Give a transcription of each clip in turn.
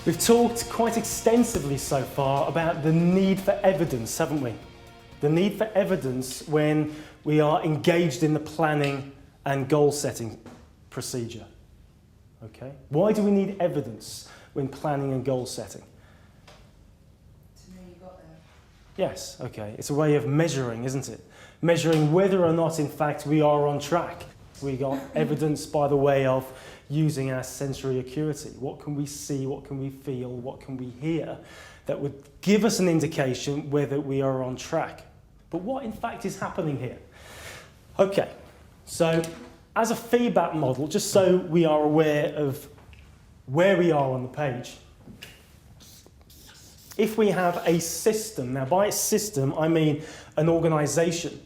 We've talked quite extensively so far about the need for evidence, haven't we? The need for evidence when we are engaged in the planning and goal setting procedure. Okay? Why do we need evidence when planning and goal setting? To know you got there. Yes, okay. It's a way of measuring, isn't it? Measuring whether or not, in fact, we are on track. We got evidence by the way of using our sensory acuity. What can we see? What can we feel? What can we hear? That would give us an indication whether we are on track. But what, in fact, is happening here? Okay, so as a feedback model, just so we are aware of where we are on the page, if we have a system, now by system I mean an organisation,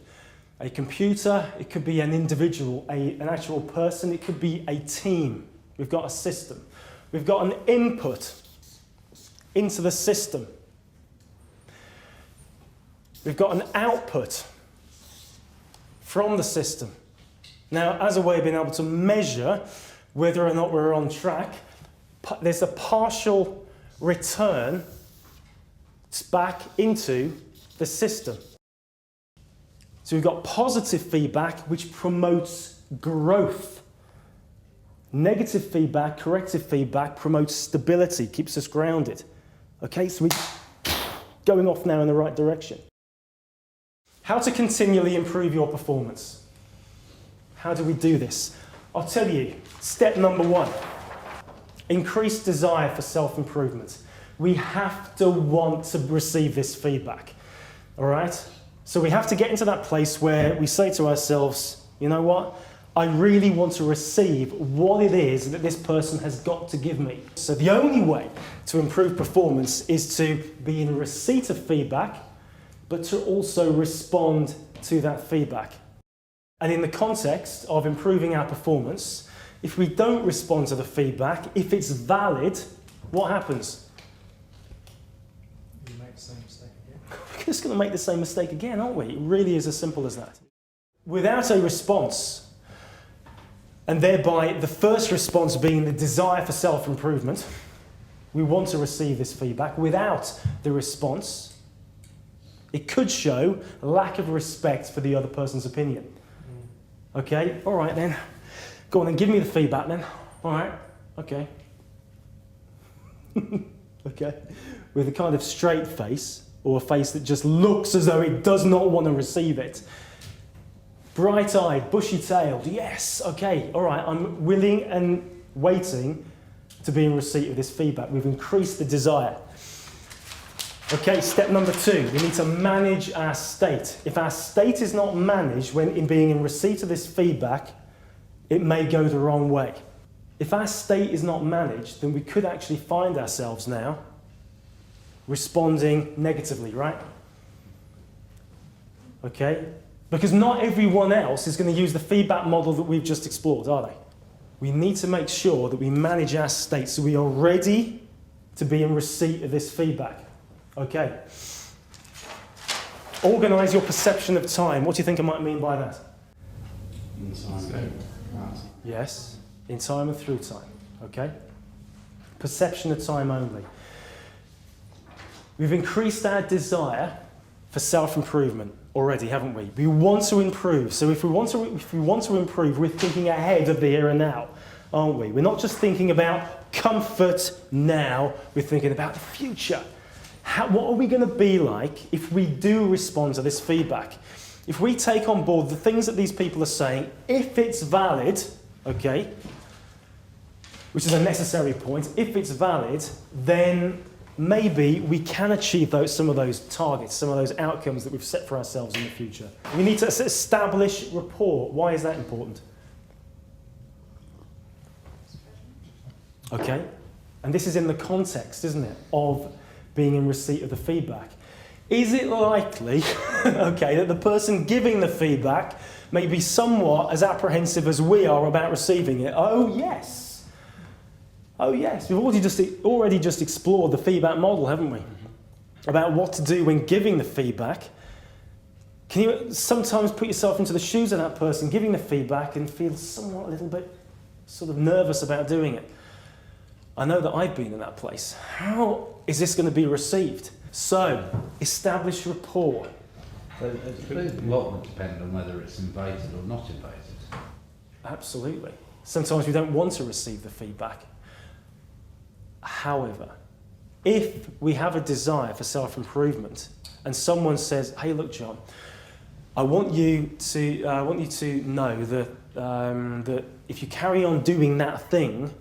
a computer, it could be an individual, an actual person, it could be a team. We've got a system. We've got an input into the system. We've got an output from the system. Now, as a way of being able to measure whether or not we're on track, there's a partial return back into the system. So we've got positive feedback, which promotes growth. Negative feedback, corrective feedback, promotes stability, keeps us grounded. Okay, so we're going off now in the right direction. How to continually improve your performance. How do we do this? I'll tell you, step number 1, increased desire for self-improvement. We have to want to receive this feedback, all right? So we have to get into that place where we say to ourselves, you know what? I really want to receive what it is that this person has got to give me. So the only way to improve performance is to be in receipt of feedback, but to also respond to that feedback. And in the context of improving our performance, if we don't respond to the feedback, if it's valid, what happens? You make the same mistake again. We're just going to make the same mistake again, aren't we? It really is as simple as that. Without a response, and thereby the first response being the desire for self-improvement, we want to receive this feedback. Without the response, it could show a lack of respect for the other person's opinion. Okay, all right then. Go on then, give me the feedback then. All right, okay. Okay, with a kind of straight face, or a face that just looks as though it does not want to receive it. Bright-eyed, bushy-tailed, yes, okay, all right, I'm willing and waiting to be in receipt of this feedback. We've increased the desire. Okay, step number 2, we need to manage our state. If our state is not managed when in being in receipt of this feedback, it may go the wrong way. If our state is not managed, then we could actually find ourselves now responding negatively, right? Okay? Because not everyone else is going to use the feedback model that we've just explored, are they? We need to make sure that we manage our state so we are ready to be in receipt of this feedback. Okay. Organise your perception of time. What do you think I might mean by that? In time. Yes, in time and through time. Okay. Perception of time only. We've increased our desire for self-improvement already, haven't we? We want to improve. So if we want to improve, we're thinking ahead of the here and now, aren't we? We're not just thinking about comfort now, we're thinking about the future. What are we going to be like if we do respond to this feedback? If we take on board the things that these people are saying, if it's valid, okay, which is a necessary point, if it's valid, then maybe we can achieve some of those targets, some of those outcomes that we've set for ourselves in the future. We need to establish rapport. Why is that important? Okay, and this is in the context, isn't it, of being in receipt of the feedback. Is it likely, okay, that the person giving the feedback may be somewhat as apprehensive as we are about receiving it? Oh yes. Oh yes, we've already just explored the feedback model, haven't we? About what to do when giving the feedback. Can you sometimes put yourself into the shoes of that person giving the feedback and feel somewhat a little bit sort of nervous about doing it? I know that I've been in that place. How is this going to be received? So, establish rapport. A lot would depend on whether it's invited or not invited. Absolutely. Sometimes we don't want to receive the feedback. However, if we have a desire for self-improvement and someone says, hey, look, John, I want you to know that that if you carry on doing that thing,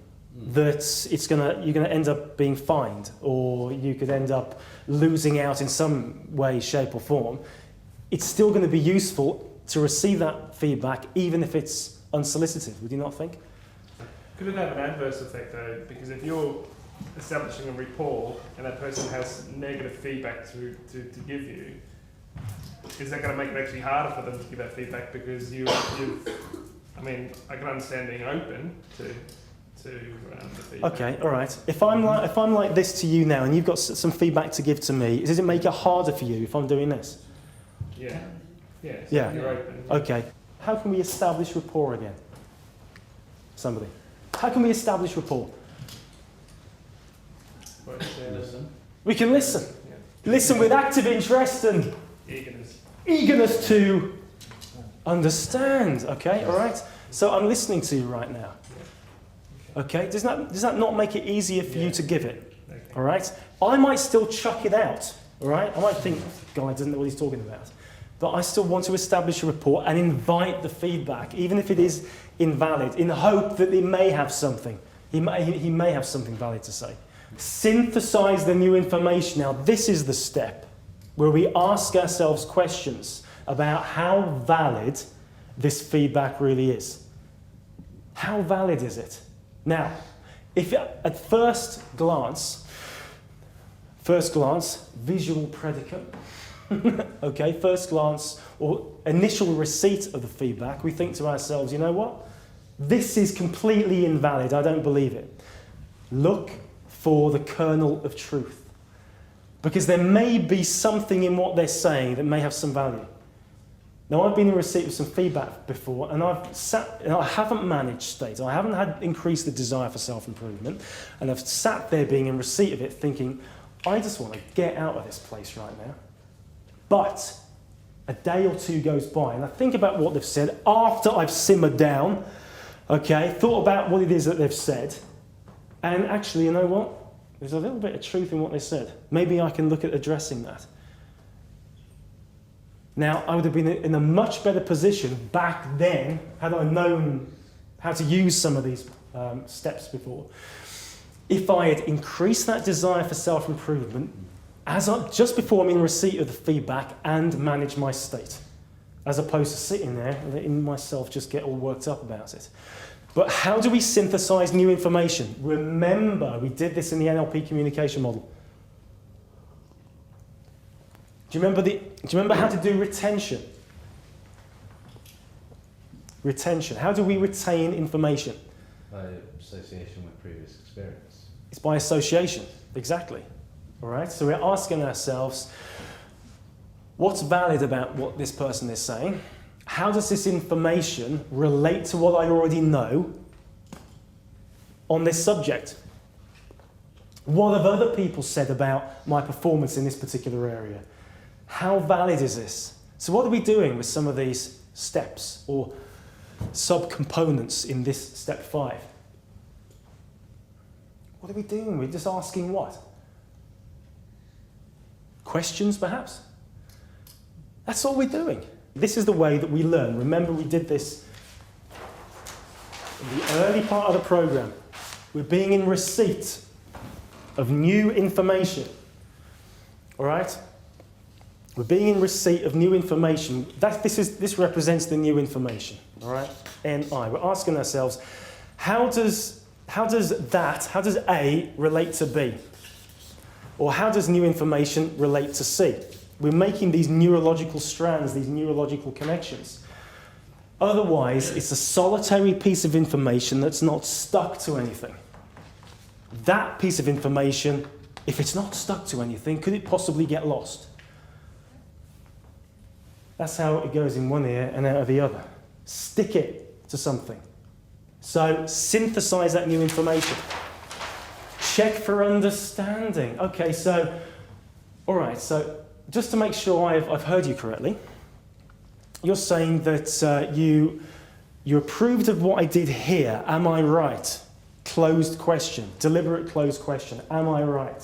that you're gonna end up being fined, or you could end up losing out in some way, shape, or form. It's still going to be useful to receive that feedback, even if it's unsolicited. Would you not think? Could it have an adverse effect though? Because if you're establishing a rapport and that person has negative feedback to give you, is that going to make it actually harder for them to give that feedback? Because I mean, I can understand being open to the feedback. Okay, all right. If I'm like this to you now, and you've got some feedback to give to me, does it make it harder for you if I'm doing this? Yeah. Yeah. So Yeah. You're open. Okay. How can we establish rapport again? Somebody. How can we establish rapport? But, Listen. We can listen. Yeah. Listen with active interest and eagerness to understand. Okay, all right. So I'm listening to you right now. Okay. Does that not make it easier for you to give it? Okay. All right. I might still chuck it out. All right. I might think, guy doesn't know what he's talking about. But I still want to establish a rapport and invite the feedback, even if it is invalid, in the hope that it may have something. He may have something valid to say. Synthesize the new information. Now, this is the step where we ask ourselves questions about how valid this feedback really is. How valid is it? Now, if at first glance, visual predicate, okay, first glance or initial receipt of the feedback, we think to ourselves, you know what? This is completely invalid. I don't believe it. Look for the kernel of truth, because there may be something in what they're saying that may have some value. Now, I've been in receipt of some feedback before, and I haven't managed state. I haven't had increased the desire for self-improvement, and I've sat there being in receipt of it thinking, I just want to get out of this place right now. But a day or two goes by, and I think about what they've said after I've simmered down, okay, thought about what it is that they've said, and actually, you know what? There's a little bit of truth in what they said. Maybe I can look at addressing that. Now, I would have been in a much better position back then had I known how to use some of these steps before. If I had increased that desire for self-improvement just before I'm in receipt of the feedback and manage my state, as opposed to sitting there and letting myself just get all worked up about it. But how do we synthesize new information? Remember, we did this in the NLP communication model. Do you remember how to do retention? Retention. How do we retain information? By association with previous experience. It's by association, exactly. All right. So we're asking ourselves, what's valid about what this person is saying? How does this information relate to what I already know on this subject? What have other people said about my performance in this particular area? How valid is this? So what are we doing with some of these steps or sub-components in this step 5? What are we doing? We're just asking what? Questions, perhaps? That's all we're doing. This is the way that we learn. Remember, we did this in the early part of the program. We're being in receipt of new information. All right? We're being in receipt of new information. This represents the new information. All right? NI. We're asking ourselves, how does A relate to B? Or how does new information relate to C? We're making these neurological strands, these neurological connections. Otherwise, it's a solitary piece of information that's not stuck to anything. That piece of information, if it's not stuck to anything, could it possibly get lost? That's how it goes in one ear and out of the other. Stick it to something. So synthesize that new information. Check for understanding. Okay, so, all right, so just to make sure I've heard you correctly, you're saying that you approved of what I did here. Am I right? Closed question, deliberate closed question. Am I right?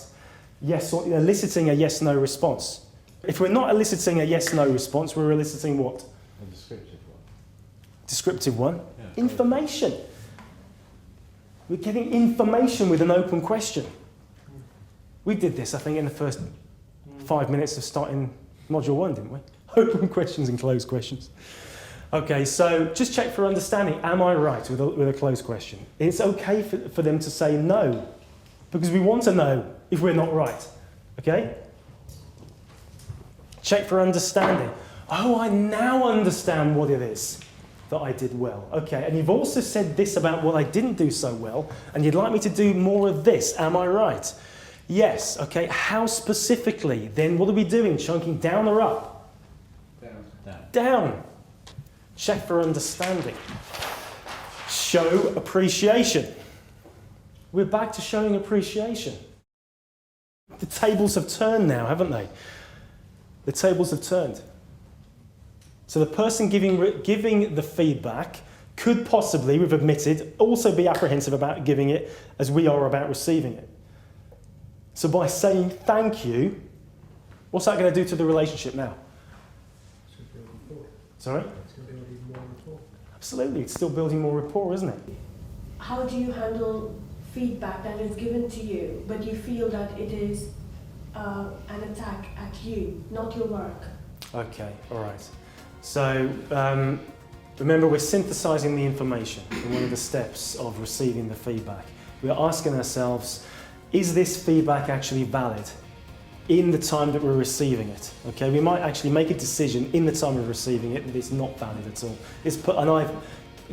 Yes, or eliciting a yes/no response. If we're not eliciting a yes/no response, we're eliciting what? A descriptive one. Descriptive one. Yeah. Information. We're getting information with an open question. We did this, I think, in the first 5 minutes of starting Module 1, didn't we? Open questions and closed questions. Okay, so just check for understanding. Am I right with a closed question? It's okay for them to say no, because we want to know if we're not right. Okay? Check for understanding. Oh, I now understand what it is that I did well. Okay, and you've also said this about what I didn't do so well, and you'd like me to do more of this. Am I right? Yes. Okay, how specifically? Then what are we doing? Chunking down or up? Down. Down. Check for understanding. Show appreciation. We're back to showing appreciation. The tables have turned now, haven't they? The tables have turned. So the person giving the feedback could possibly, we've admitted, also be apprehensive about giving it as we are about receiving it. So by saying thank you, what's that going to do to the relationship now? It's going to build rapport. Sorry? It's going to build even more rapport. Absolutely, it's still building more rapport, isn't it? How do you handle feedback that is given to you, but you feel that it is an attack at you, not your work? Okay, all right. So remember, we're synthesizing the information in one of the steps of receiving the feedback. We're asking ourselves, is this feedback actually valid in the time that we're receiving it? Okay, we might actually make a decision in the time of receiving it that it's not valid at all. And I've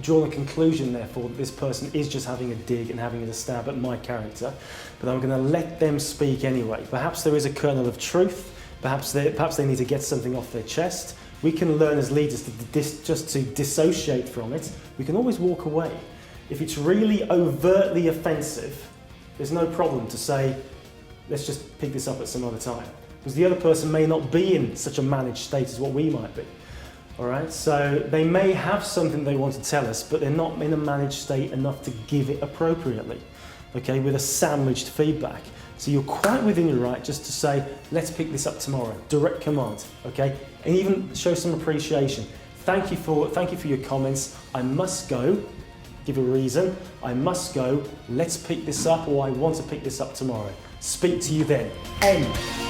drawn a conclusion, therefore, that this person is just having a dig and having a stab at my character, but I'm going to let them speak anyway. Perhaps there is a kernel of truth. Perhaps they need to get something off their chest. We can learn as leaders just to dissociate from it. We can always walk away. If it's really overtly offensive, there's no problem to say, let's just pick this up at some other time. Because the other person may not be in such a managed state as what we might be. All right, so they may have something they want to tell us, but they're not in a managed state enough to give it appropriately, okay, with a sandwiched feedback. So you're quite within your right just to say, let's pick this up tomorrow, direct command, okay? And even show some appreciation. Thank you for your comments. I must go, give a reason. I must go, let's pick this up, or I want to pick this up tomorrow. Speak to you then. End.